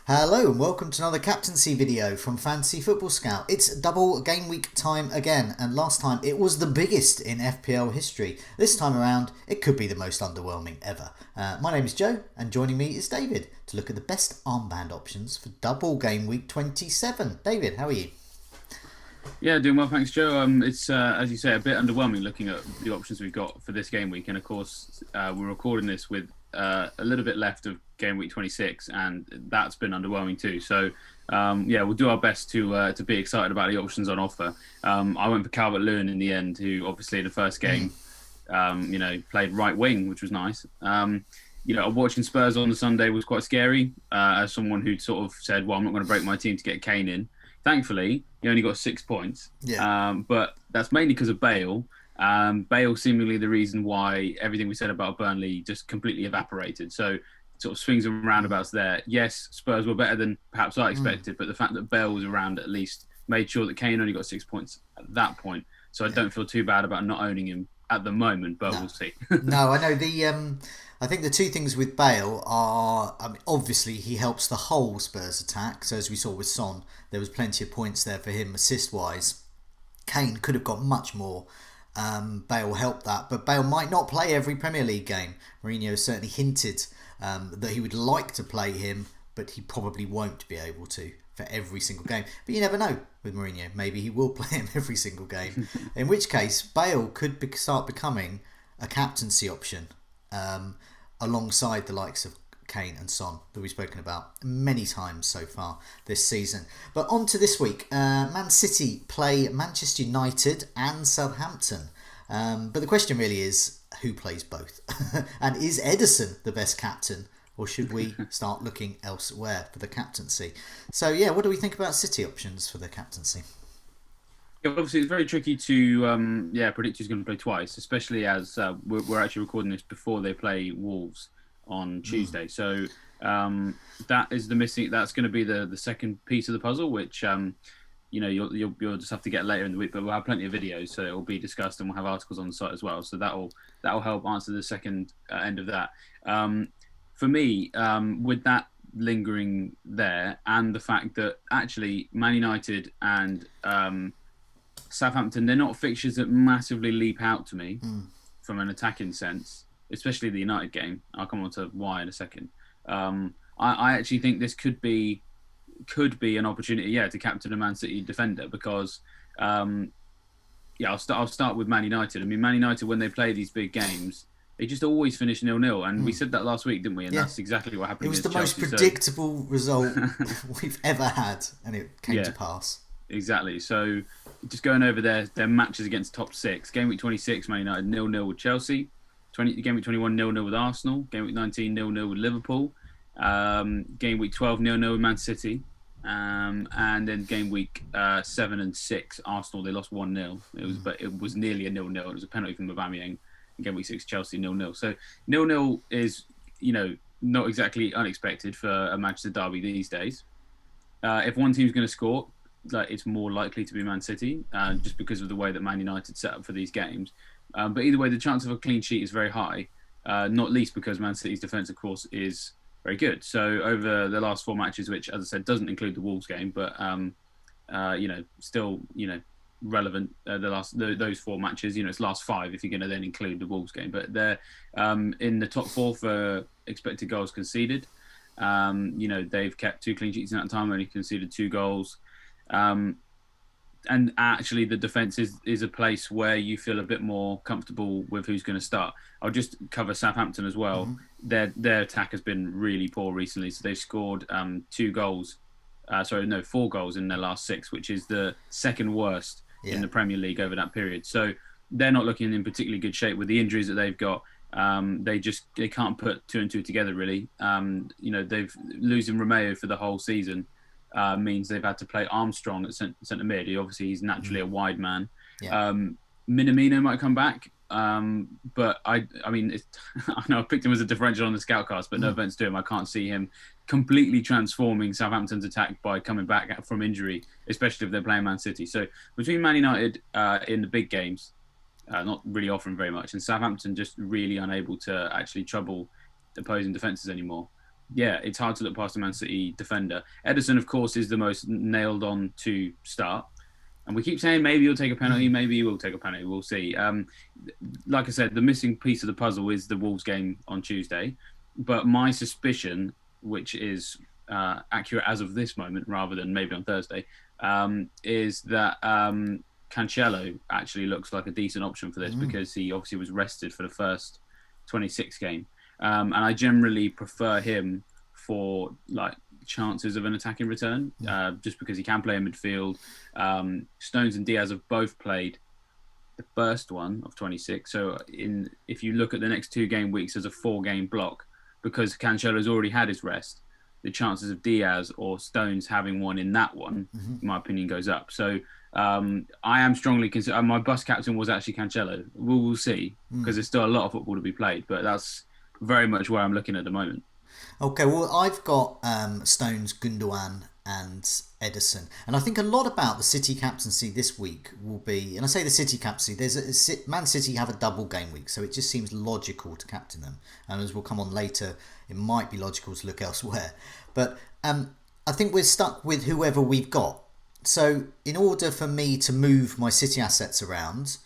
Hello and welcome to another captaincy video from Fantasy Football Scout. It's double game week time again, and last time it was the biggest in FPL history. This time around it could be the most underwhelming ever. My name is Joe and joining me is David to look at the best armband options for double game week 27. David, how are you? Yeah, doing well, thanks, Joe. It's as you say, a bit underwhelming looking at the options we've got for this game week, and of course, we're recording this with a little bit left of game week 26, and that's been underwhelming too. So, yeah, we'll do our best to be excited about the options on offer. I went for Calvert-Lewin in the end, who obviously in the first game, played right wing, which was nice. Watching Spurs on the Sunday was quite scary. As someone who'd sort of said, "Well, I'm not going to break my team to get Kane in." Thankfully, he only got 6 points. Yeah. But that's mainly because of Bale. Bale seemingly the reason why everything we said about Burnley just completely evaporated. So sort of swings and roundabouts there. Yes, Spurs were better than perhaps I expected, but the fact that Bale was around at least made sure that Kane only got 6 points at that point. So I don't feel too bad about not owning him at the moment, but we'll see. No, I know I think the two things with Bale are, obviously he helps the whole Spurs attack. So as we saw with Son, there was plenty of points there for him assist-wise. Kane could have got much more. Bale helped that, but Bale might not play every Premier League game. Mourinho certainly hinted that he would like to play him, but he probably won't be able to for every single game. But you never know with Mourinho. Maybe he will play him every single game. In which case, Bale could start becoming a captaincy option alongside the likes of Kane and Son that we've spoken about many times so far this season. But on to this week. Man City play Manchester United and Southampton. But the question really is, who plays both? And is Ederson the best captain? Or should we start looking elsewhere for the captaincy? So yeah, what do we think about City options for the captaincy? Yeah, obviously, it's very tricky to predict who's going to play twice, especially as we're actually recording this before they play Wolves on Tuesday. So that is the missing. That's going to be the second piece of the puzzle, which you'll just have to get later in the week. But we'll have plenty of videos, so it will be discussed, and we'll have articles on the site as well. So that'll help answer the second end of that. For me, with that lingering there, and the fact that actually Man United and Southampton, they're not fixtures that massively leap out to me from an attacking sense, especially the United game. I'll come on to why in a second. I actually think this could be an opportunity, to captain a Man City defender because, I'll start with Man United. I mean, Man United, when they play these big games, they just always finish 0-0, and we said that last week, didn't we? And that's exactly what happened. It was the Chelsea, most predictable result we've ever had, and it came to pass. Exactly. So just going over their matches against top six. Game week 26, Man United 0-0 with Chelsea. Game week 21, 0-0 with Arsenal. Game week 19, 0-0 with Liverpool. Game week 12, 0-0 with Man City. And then game week 7 and 6, Arsenal, they lost 1-0. But it was nearly a 0-0. It was a penalty from Aubameyang. Game week 6, Chelsea 0-0. So 0-0 is, not exactly unexpected for a Manchester derby these days. If one team's going to score, it's more likely to be Man City, just because of the way that Man United set up for these games. But either way, the chance of a clean sheet is very high, not least because Man City's defence, of course, is very good. So over the last 4 matches, which, as I said, doesn't include the Wolves game, but still, relevant. Those 4 matches, it's last 5 if you're going to then include the Wolves game. But they're in the top 4 for expected goals conceded. They've kept 2 clean sheets in that time, only conceded 2 goals. And actually the defence is a place where you feel a bit more comfortable with who's going to start. I'll just cover Southampton as well. Their attack has been really poor recently, so they've scored 4 goals in their last 6, which is the second worst in the Premier League over that period. So they're not looking in particularly good shape with the injuries that they've got. They can't put 2 and 2 together really. They've losing Romeo for the whole season. Means they've had to play Armstrong at centre mid. He's naturally a wide man. Minamino might come back, but I know I picked him as a differential on the Scoutcast, but no offense to him, I can't see him completely transforming Southampton's attack by coming back from injury, especially if they're playing Man City. So between Man United in the big games, not really offering very much, and Southampton just really unable to actually trouble opposing defences anymore. yeah, it's hard to look past a Man City defender. Ederson, of course, is the most nailed on to start. And we keep saying maybe he'll take a penalty, maybe he will take a penalty. We'll see. Like I said, the missing piece of the puzzle is the Wolves game on Tuesday. But my suspicion, which is accurate as of this moment rather than maybe on Thursday, is that Cancelo actually looks like a decent option for this because he obviously was rested for the first 26 game. And I generally prefer him for like chances of an attacking return, just because he can play in midfield. Stones and Diaz have both played the first one of 26. So if you look at the next 2 game weeks as a 4-game block, because Cancelo's already had his rest, the chances of Diaz or Stones having one in that one, in my opinion, goes up. So I am strongly considered. My bus captain was actually Cancelo. We'll see, because there's still a lot of football to be played, but that's very much where I'm looking at the moment. Okay, well, I've got Stones, Gundogan and Ederson. And I think a lot about the City captaincy this week will be, and I say the City captaincy, Man City have a double game week, so it just seems logical to captain them. And as we'll come on later, it might be logical to look elsewhere. But I think we're stuck with whoever we've got. So in order for me to move my City assets around,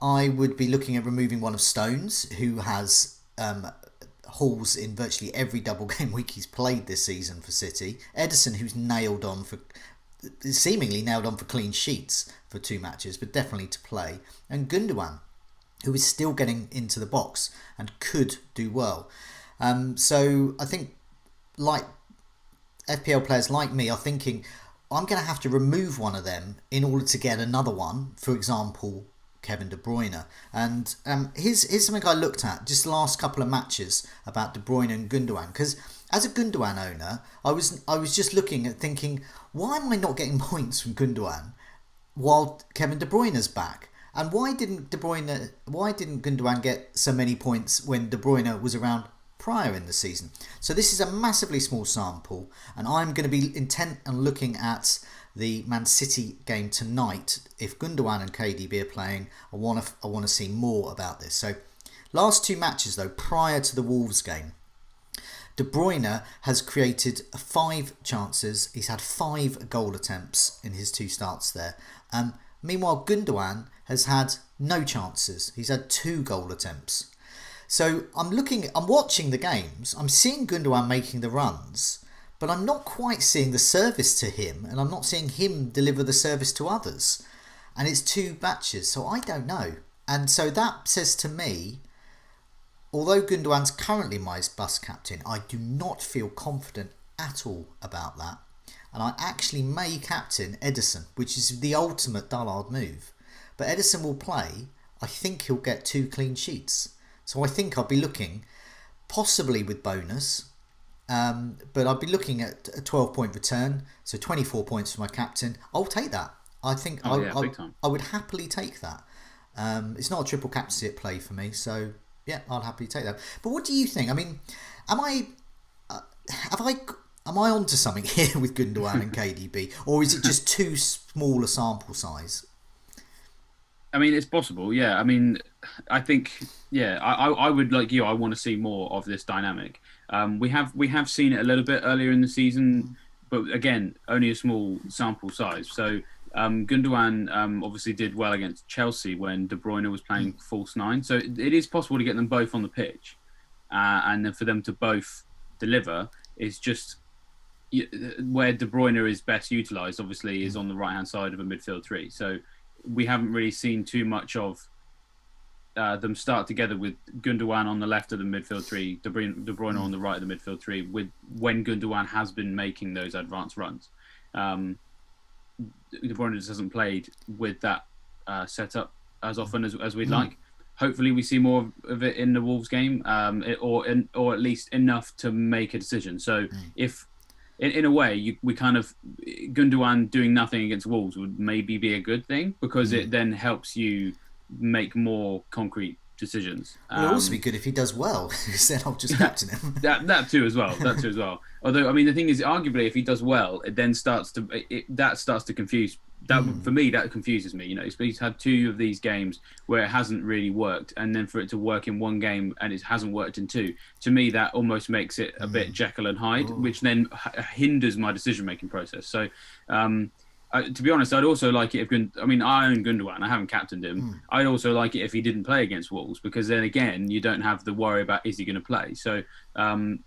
I would be looking at removing one of Stones, who has hauls in virtually every double game week he's played this season for City. Ederson, who's seemingly nailed on for clean sheets for 2 matches, but definitely to play. And Gundogan, who is still getting into the box and could do well. So I think, like FPL players like me are thinking, I'm going to have to remove one of them in order to get another one. For example, Kevin De Bruyne. And here's something I looked at just the last couple of matches about De Bruyne and Gundogan, because as a Gundogan owner, I was just looking at thinking, why am I not getting points from Gundogan while Kevin De Bruyne's back? And why didn't Gundogan get so many points when De Bruyne was around prior in the season? So this is a massively small sample, and I'm going to be intent on looking at the Man City game tonight. If Gundogan and KDB are playing, I want to see more about this. So last 2 matches though, prior to the Wolves game, De Bruyne has created 5 chances. He's had 5 goal attempts in his 2 starts there. Meanwhile, Gundogan has had no chances. He's had 2 goal attempts. So I'm watching the games. I'm seeing Gundogan making the runs, but I'm not quite seeing the service to him, and I'm not seeing him deliver the service to others. And it's 2 matches, so I don't know. And so that says to me, although Gundogan's currently my bus captain, I do not feel confident at all about that. And I actually may captain Ederson, which is the ultimate dullard move. But Ederson will play. I think he'll get 2 clean sheets. So I think I'll be looking, possibly with bonus, but I'll be looking at a 12-point return, so 24 points for my captain. I'll take that. I think I would happily take that. It's not a triple captaincy at play for me, so yeah, I'll happily take that. But what do you think? I mean, am I onto something here with Gundogan and KDB, or is it just too small a sample size? I mean, it's possible, yeah. I mean, I think, yeah, I would, like you, I want to see more of this dynamic. We have seen it a little bit earlier in the season, but again, only a small sample size. So Gundogan obviously did well against Chelsea when De Bruyne was playing false 9. So it is possible to get them both on the pitch, and then for them to both deliver. It's just where De Bruyne is best utilised, obviously, is on the right-hand side of a midfield 3. So we haven't really seen too much of them start together with Gundogan on the left of the midfield 3, De Bruyne on the right of the midfield 3, when Gundogan has been making those advanced runs. De Bruyne just hasn't played with that setup as often as we'd like. Hopefully we see more of it in the Wolves game, or at least enough to make a decision. So if in a way, we kind of, Gundogan doing nothing against Wolves would maybe be a good thing, because it then helps you make more concrete decisions. Well, it'll also be good if he does well, because then I'll just captain him. That too as well. That too as well. Although, I mean, the thing is, arguably, if he does well, it then starts to confuse. That for me, that confuses me. You know, he's had 2 of these games where it hasn't really worked, and then for it to work in 1 game and it hasn't worked in 2. To me, that almost makes it a bit Jekyll and Hyde, which then hinders my decision-making process. So, to be honest, I'd also like it if I own Gundogan. I haven't captained him. I'd also like it if he didn't play against Wolves, because then again, you don't have the worry about is he going to play. So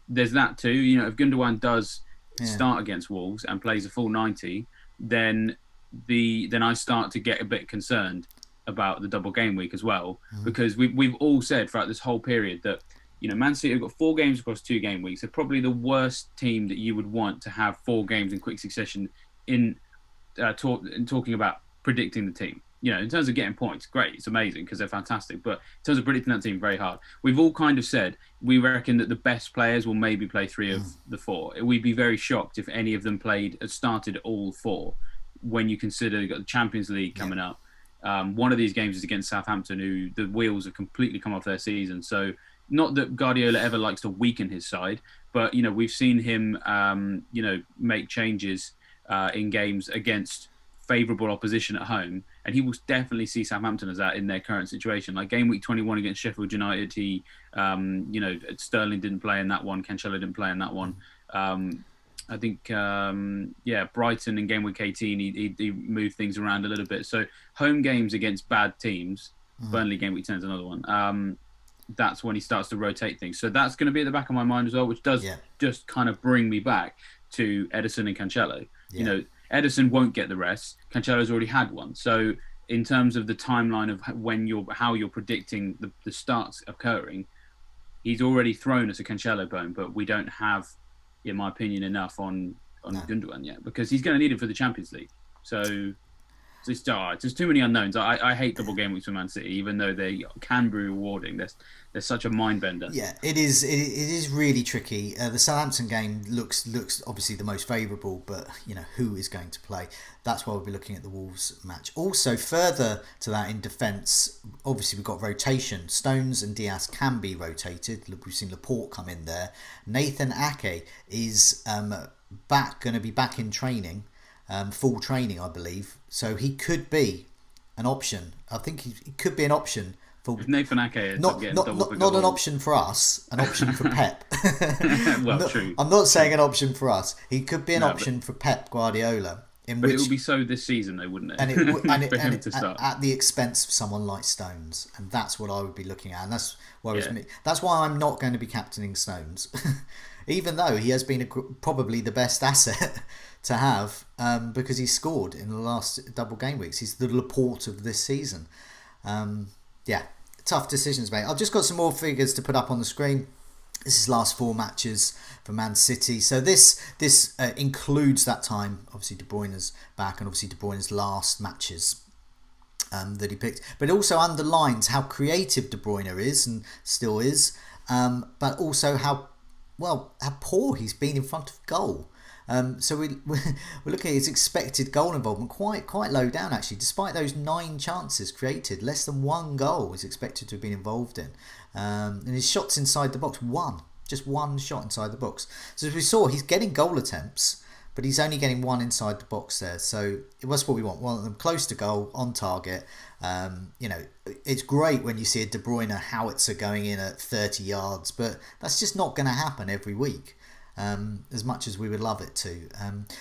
there's that too. You know, if Gundogan does start against Wolves and plays a full 90, then I start to get a bit concerned about the double game week as well, because we've all said throughout this whole period that, you know, Man City have got 4 games across 2 game weeks. They're probably the worst team that you would want to have 4 games in quick succession in talking about predicting the team. You know, in terms of getting points, great, it's amazing because they're fantastic. But in terms of predicting that team, very hard. We've all kind of said we reckon that the best players will maybe play 3 of the 4. We'd be very shocked if any of them started all 4. When you consider you've got the Champions League coming up, one of these games is against Southampton, who the wheels have completely come off their season. So not that Guardiola ever likes to weaken his side, but you know, we've seen him, you know, make changes in games against favourable opposition at home, and he will definitely see Southampton as that in their current situation. Like game week 21 against Sheffield United, he, you know, Sterling didn't play in that one, Cancelo didn't play in that one. I think, Brighton in game week 18, he moved things around a little bit. So home games against bad teams, Burnley game week 10 is another one. That's when he starts to rotate things. So that's going to be at the back of my mind as well, which does just kind of bring me back to Ederson and Cancelo. You know, Ederson won't get the rest. Cancelo's already had one. So in terms of the timeline of how you're predicting the starts occurring, he's already thrown us a Cancelo bone, but we don't have, in my opinion, enough on Gundogan yet, because he's going to need it for the Champions League. So there's too many unknowns. I hate double game weeks for Man City, even though they can be rewarding. They're such a mind bender. Yeah, it is. It is really tricky. The Southampton game looks obviously the most favourable, but you know, who is going to play? That's why we'll be looking at the Wolves match. Also, further to that in defence, obviously we've got rotation. Stones and Diaz can be rotated. We've seen Laporte come in there. Nathan Ake is going to be back in training. Full training, I believe. So he could be an option. I think he could be an option for Nathan Ake. Not an option for us, an option for Pep. Well, true. I'm not saying an option for us. He could be an option for Pep Guardiola. It would be so this season, though, wouldn't it? And it for him to start at the expense of someone like Stones, and that's what I would be looking at, and that's worries me. That's why I'm not going to be captaining Stones, even though he has been probably the best asset to have, because he scored in the last double game weeks. He's the Laporte of this season. Tough decisions, mate. I've just got some more figures to put up on the screen. This is last 4 matches for Man City. So this includes that time. Obviously, De Bruyne's back, and obviously De Bruyne's last matches that he picked. But it also underlines how creative De Bruyne is and still is, but also how poor he's been in front of goal. So we're looking at his expected goal involvement quite low down, actually. Despite those 9 chances created, less than 1 goal is expected to have been involved in. And his shots inside the box, just one shot inside the box. So as we saw, he's getting goal attempts, but he's only getting 1 inside the box there. So that's what we want. Want them close to goal, on target. You know, it's great when you see a De Bruyne howitzer going in at 30 yards, but that's just not going to happen every week. As much as we would love it to.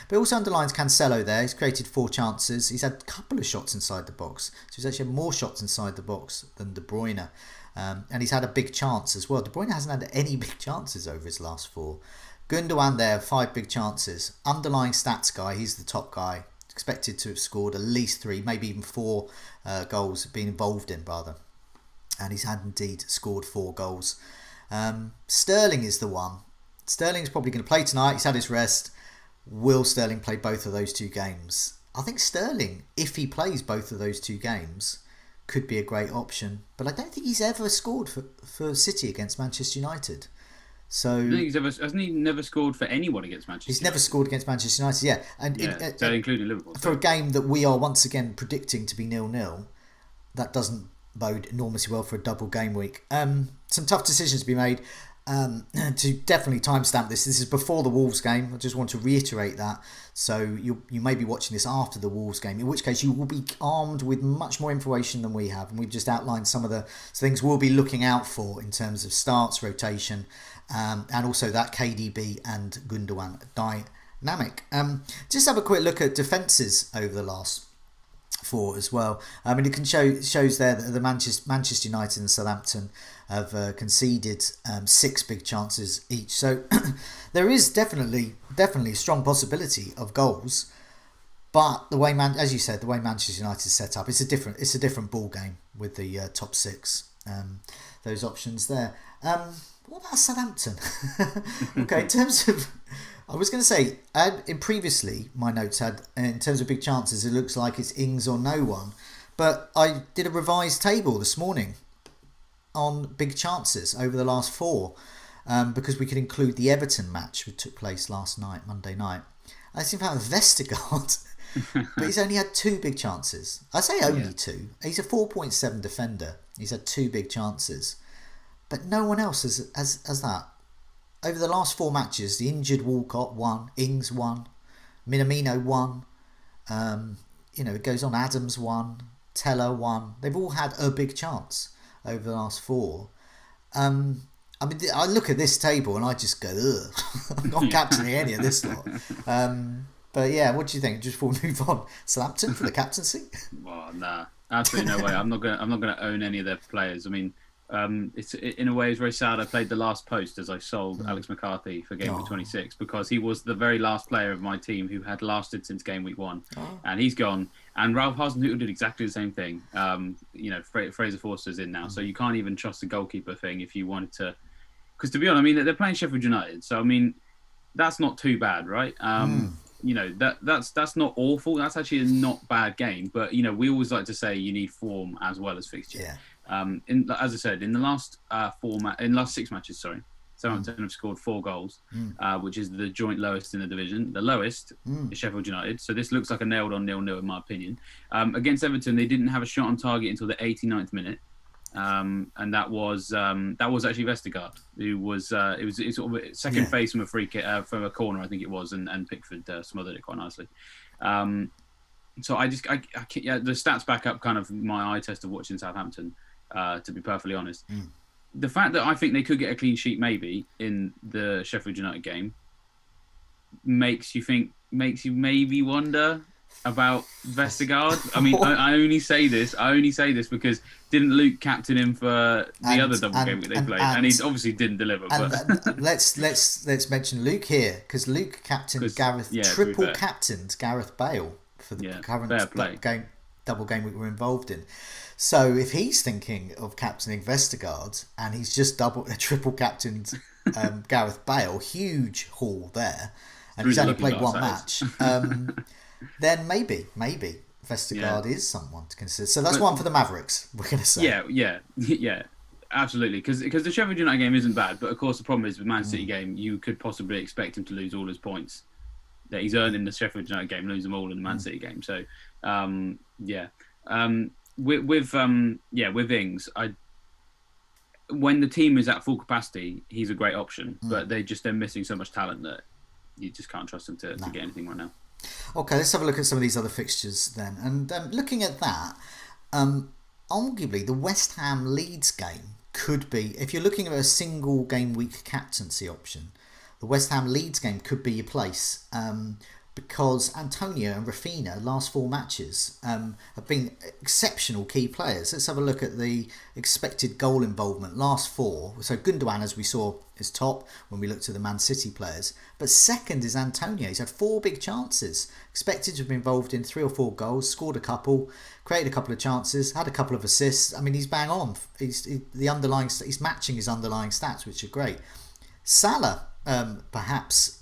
But it also underlines Cancelo there. He's created 4 chances. He's had a couple of shots inside the box. So he's actually had more shots inside the box than De Bruyne. And he's had a big chance as well. De Bruyne hasn't had any big chances over his last 4. Gundogan there, 5 big chances. Underlying stats guy, he's the top guy. Expected to have scored at least 3, maybe even 4 goals, been involved in rather. And he's had indeed scored 4 goals. Sterling is the one. Sterling's probably going to play tonight. He's had his rest. Will Sterling play both of those 2 games? I think Sterling, if he plays both of those 2 games, could be a great option. But I don't think he's ever scored for City against Manchester United. So hasn't he never scored for anyone against Manchester United? He's never scored against Manchester United, yeah. So including Liverpool. For a game that we are once again predicting to be 0-0, that doesn't bode enormously well for a double game week. Some tough decisions to be made. To definitely timestamp this. This is before the Wolves game. I just want to reiterate that. So you may be watching this after the Wolves game, in which case you will be armed with much more information than we have, and we've just outlined some of the things we'll be looking out for in terms of starts, rotation, and also that KDB and Gundogan dynamic. Just have a quick look at defences over the last 4 as well. I mean, it can shows there that the Manchester United and Southampton have conceded 6 big chances each. So there is definitely a strong possibility of goals. But the way as you said, the way Manchester United is set up, it's a different ball game with the top 6. Those options there. What about Southampton? Okay, in terms of, I was going to say, in previously my notes had, in terms of big chances, it looks like it's Ings or no one. But I did a revised table this morning on big chances over the last 4, because we could include the Everton match which took place last night, Monday night. I seem to have Vestergaard, but he's only had 2 big chances. I say only 2. He's a 4.7 defender. He's had 2 big chances, but no one else has that. Over the last 4 matches, the injured Walcott 1, Ings 1, Minamino 1. It goes on. Adams 1, Teller 1. They've all had a big chance over the last 4. I mean, I look at this table and I just go, ugh. I'm not captaining any of this lot. But yeah, what do you think? Just before we move on, Southampton for the captaincy? Well, nah, absolutely no way. I'm not gonna own any of their players. I mean, it's in a way it's very sad. I played the last post as I sold Alex McCarthy for game week 26 because he was the very last player of my team who had lasted since game week 1, and he's gone. And Ralph Hasenhüttl did exactly the same thing. Fraser Forster's in now, so you can't even trust the goalkeeper thing if you wanted to. Because to be honest, I mean, they're playing Sheffield United, so I mean, that's not too bad, right? That's not awful. That's actually a not bad game. But we always like to say you need form as well as fixture. Yeah. As I said, in the last last 6 matches, Southampton have scored 4 goals, which is the joint lowest in the division. The lowest is Sheffield United. So this looks like a nailed-on 0-0 in my opinion. Against Everton, they didn't have a shot on target until the 89th minute. And that was actually Vestergaard, who was it was sort of a second face from a free kick, from a corner, I think it was, and Pickford smothered it quite nicely. So I can't, the stats back up kind of my eye test of watching Southampton. To be perfectly honest, the fact that I think they could get a clean sheet maybe in the Sheffield United game makes you maybe wonder about Vestergaard. I mean, I only say this because didn't Luke captain him for the other double game they played, and he obviously didn't deliver. But let's mention Luke here, because Luke captained Gareth, captained Gareth Bale for the current double game we were involved in. So if he's thinking of captaining Vestergaard and he's just triple captained Gareth Bale, huge haul there, and he's only played 1 match. Then maybe Vestergaard is someone to consider. So that's one for the Mavericks, we're going to say. Yeah, absolutely. Because the Sheffield United game isn't bad, but of course the problem is with Man City game, you could possibly expect him to lose all his points that he's earned in the Sheffield United game, lose them all in the Man City game. So, with Ings, when the team is at full capacity, he's a great option, but they're missing so much talent that you just can't trust them to get anything right now. Okay, let's have a look at some of these other fixtures then. And looking at that, arguably the West Ham Leeds game could be, if you're looking at a single game week captaincy option, the West Ham Leeds game could be your place, because Antonio and Rafinha, last 4 matches, have been exceptional key players. Let's have a look at the expected goal involvement. Last 4, so Gundogan, as we saw, is top when we looked at the Man City players. But second is Antonio. He's had 4 big chances. Expected to have been involved in 3 or 4 goals, scored a couple, created a couple of chances, had a couple of assists. I mean, he's bang on. He's matching his underlying stats, which are great. Salah, perhaps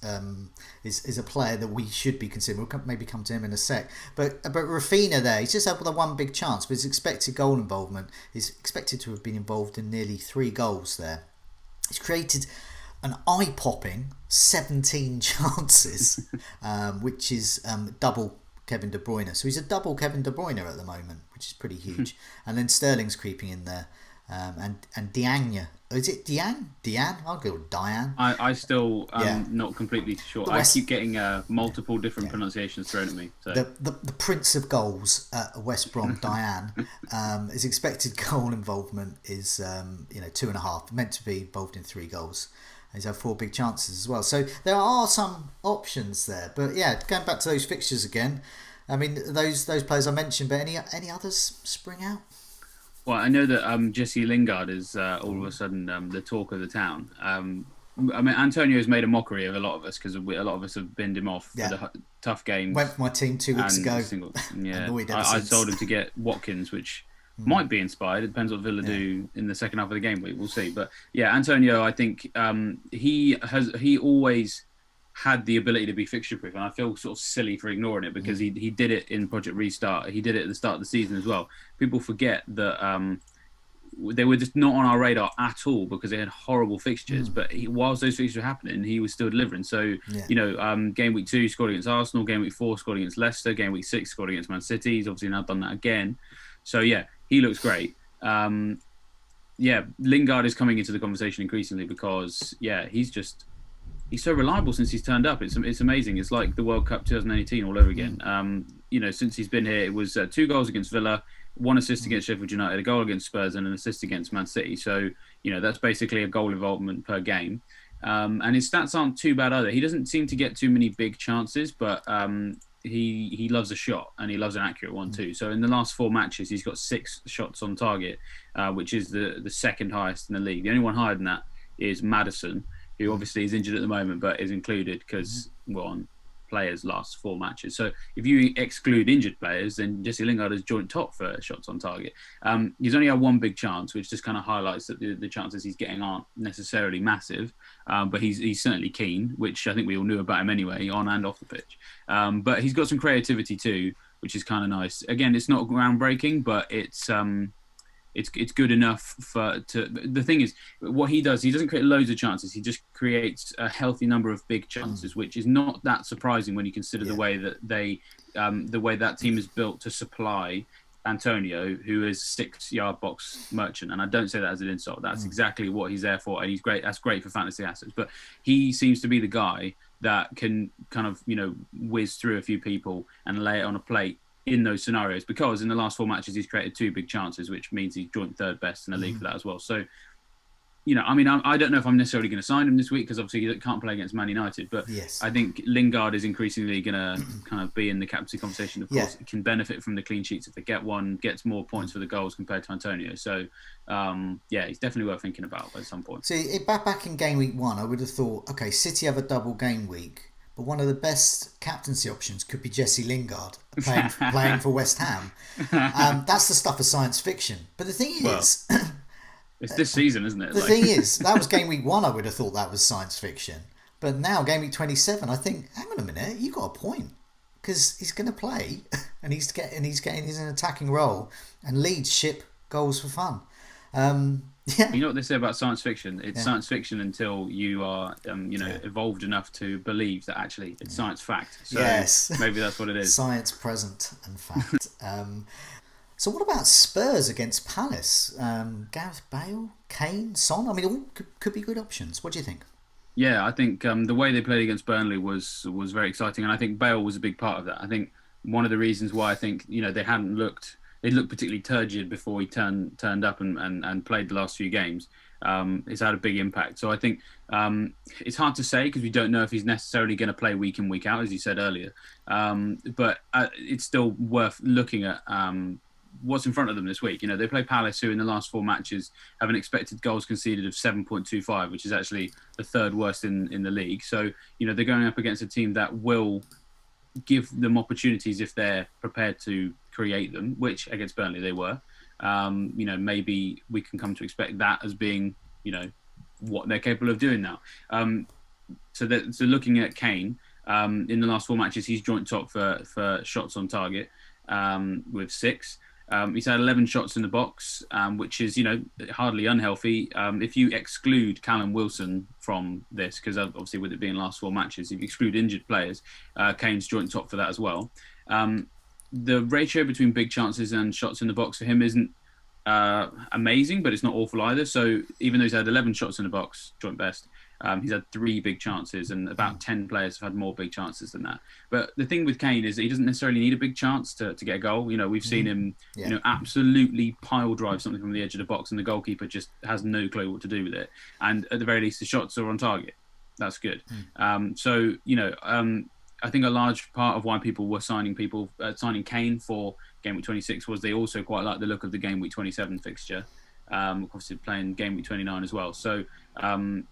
is a player that we should be considering. We'll maybe come to him in a sec. But Rafinha there, he's just had the 1 big chance, but his expected goal involvement is expected to have been involved in nearly 3 goals there. He's created an eye-popping 17 chances, which is double Kevin De Bruyne. So he's a double Kevin De Bruyne at the moment, which is pretty huge. And then Sterling's creeping in there. And Diagne. Is it Diane? I'll go with Diane. I still not completely sure. I keep getting multiple different pronunciations thrown at me. So. The Prince of Goals at West Brom, Diane, his expected goal involvement is 2.5. Meant to be involved in 3 goals. He's had 4 big chances as well. So there are some options there. But yeah, going back to those fixtures again. I mean, those players I mentioned, but any others spring out? Well, I know that Jesse Lingard is all of a sudden the talk of the town. I mean, Antonio's made a mockery of a lot of us because a lot of us have binned him off for the tough games. Went for my team 2 weeks ago. I told him to get Watkins, which might be inspired. It depends what Villa do in the second half of the game week. We'll see. But yeah, Antonio, I think he always had the ability to be fixture proof, and I feel sort of silly for ignoring it because he did it in Project Restart. He did it at the start of the season as well. People forget that they were just not on our radar at all because they had horrible fixtures. But whilst those fixtures were happening, he was still delivering. So game week 2 scored against Arsenal, game week 4 scored against Leicester, game week 6 scored against Man City. He's obviously now done that again. So yeah, he looks great. Lingard is coming into the conversation increasingly because he's so reliable since he's turned up. It's amazing. It's like the World Cup 2018 all over again. Since he's been here, it was 2 goals against Villa, 1 assist against Sheffield United, a goal against Spurs, and an assist against Man City. So, that's basically a goal involvement per game. And his stats aren't too bad either. He doesn't seem to get too many big chances, but he loves a shot, and he loves an accurate one too. So in the last 4 matches, he's got 6 shots on target, which is the second highest in the league. The only one higher than that is Maddison, who obviously is injured at the moment, but is included because we're on players' last 4 matches. So if you exclude injured players, then Jesse Lingard is joint top for shots on target. He's only had 1 big chance, which just kind of highlights that the chances he's getting aren't necessarily massive, but he's certainly keen, which I think we all knew about him anyway, on and off the pitch. But he's got some creativity too, which is kind of nice. Again, it's not groundbreaking, but it's good enough the thing is, what he does, he doesn't create loads of chances. He just creates a healthy number of big chances, which is not that surprising when you consider the way that the way that team is built to supply Antonio, who is 6-yard box merchant. And I don't say that as an insult. That's exactly what he's there for. And he's great. That's great for fantasy assets. But he seems to be the guy that can kind of, whiz through a few people and lay it on a plate in those scenarios, because in the last 4 matches he's created 2 big chances, which means he's joint 3rd best in the league for that as well. So, I don't know if I'm necessarily going to sign him this week because obviously he can't play against Man United, but I think Lingard is increasingly going to kind of be in the captaincy conversation. Of course, he can benefit from the clean sheets if they get one, gets more points for the goals compared to Antonio. So, he's definitely worth thinking about at some point. See, back in game week 1, I would have thought, okay, City have a double game week, but one of the best captaincy options could be Jesse Lingard playing for West Ham. That's the stuff of science fiction. But the thing is... it's this season, isn't it? The thing is, that was game week 1, I would have thought that was science fiction. But now, game week 27, I think, hang on a minute, you got a point. Because he's going to play, and he's in an attacking role, and Leeds ship goals for fun. You know what they say about science fiction? It's science fiction until you are, evolved enough to believe that actually it's science fact. So maybe that's what it is. Science present and fact. So what about Spurs against Palace? Gareth Bale, Kane, Son? I mean, all could be good options. What do you think? Yeah, I think the way they played against Burnley was very exciting, and I think Bale was a big part of that. I think one of the reasons why I think they looked particularly turgid before he turned up and played the last few games. It's had a big impact. So I think it's hard to say because we don't know if he's necessarily going to play week in, week out, as you said earlier. But it's still worth looking at what's in front of them this week. They play Palace, who in the last 4 matches have an expected goals conceded of 7.25, which is actually the 3rd worst in the league. So, they're going up against a team that will give them opportunities if they're prepared to create them, which against Burnley they were. Maybe we can come to expect that as being, what they're capable of doing now. So looking at Kane, in the last 4 matches, he's joint top for shots on target with 6. He's had 11 shots in the box, which is, hardly unhealthy. If you exclude Callum Wilson from this, because obviously with it being last 4 matches, if you exclude injured players, Kane's joint top for that as well. The ratio between big chances and shots in the box for him isn't amazing, but it's not awful either. So even though he's had 11 shots in the box, joint best, he's had 3 big chances, and about 10 players have had more big chances than that. But the thing with Kane is that he doesn't necessarily need a big chance to get a goal. We've seen him, absolutely pile drive something from the edge of the box, and the goalkeeper just has no clue what to do with it. And at the very least, the shots are on target. That's good. I think a large part of why people were signing Kane for Game Week 26 was they also quite like the look of the Game Week 27 fixture. Obviously playing Game Week 29 as well. So Kane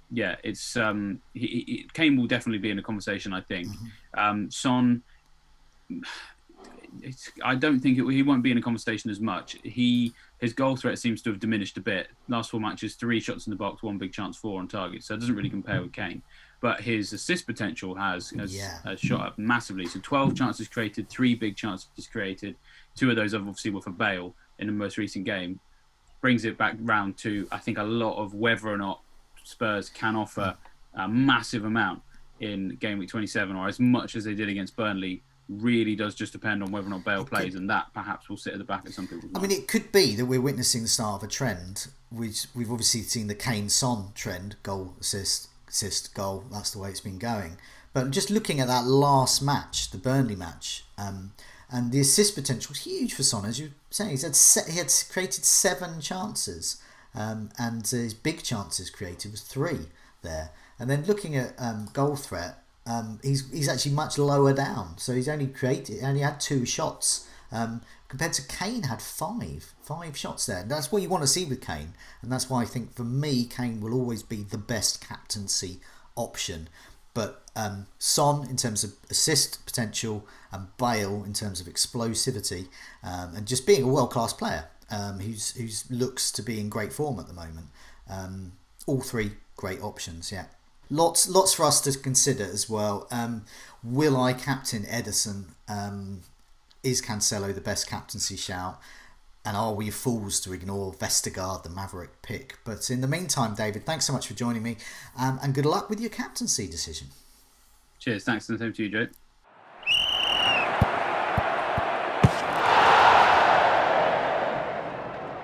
will definitely be in the conversation, I think. Son, I don't think he won't be in a conversation as much. His goal threat seems to have diminished a bit. Last 4 matches, 3 shots in the box, 1 big chance, 4 on target. So it doesn't really compare with Kane. But his assist potential has shot up massively. So 12 chances created, 3 big chances created. 2 of those obviously were for Bale in the most recent game. Brings it back round to, I think, a lot of whether or not Spurs can offer a massive amount in Game Week 27, or as much as they did against Burnley, really does just depend on whether or not Bale plays, and that perhaps will sit at the back of some people's minds. I mean, it could be that we're witnessing the start of a trend. We've obviously seen the Kane-Son trend, goal, assist, goal. That's the way it's been going. But just looking at that last match, the Burnley match, and the assist potential is huge for Son, as you're saying. He had created 7 chances, and his big chances created was 3 there. And then looking at goal threat, he's actually much lower down. So he's only had 2 shots, compared to Kane had 5 shots there. And that's what you want to see with Kane, and that's why I think for me Kane will always be the best captaincy option. But Son in terms of assist potential, and Bale in terms of explosivity, and just being a world-class player who's looks to be in great form at the moment. All 3 great options, yeah. Lots for us to consider as well. Will I captain Ederson? Is Cancelo the best captaincy shout? And are we fools to ignore Vestergaard, the Maverick pick? But in the meantime, David, thanks so much for joining me, and good luck with your captaincy decision. Cheers, thanks, and the same to you, Joe.